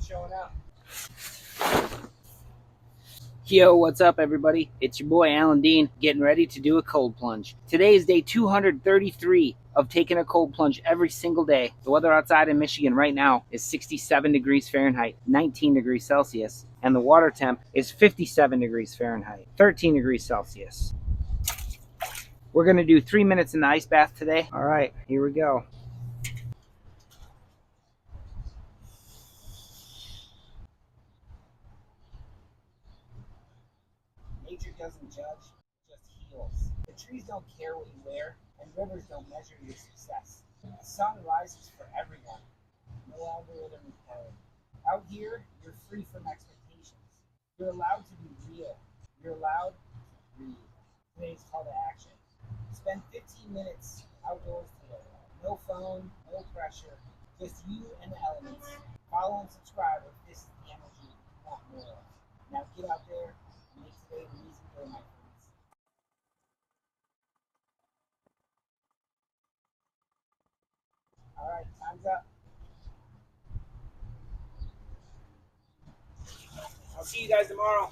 showing up. Yo, what's up everybody? It's your boy Alan Dean getting ready to do a cold plunge. Today is day 233 of taking a cold plunge every single day. The weather outside in Michigan right now is 67 degrees Fahrenheit, 19 degrees Celsius, and the water temp is 57 degrees Fahrenheit, 13 degrees Celsius. We're going to do 3 minutes in the ice bath today. All right, here we go. Nature doesn't judge, it just heals. The trees don't care what you wear, and rivers don't measure your success. The sun rises for everyone. No algorithm impaired. Out here, you're free from expectations. You're allowed to be real. You're allowed to breathe. Today's call to action. Spend 15 minutes outdoors today. No phone, no pressure, just you and the elements. Follow and subscribe if this is the energy you want more of. Now get out there and make today an easy day, my friends. All right, time's up. I'll see you guys tomorrow.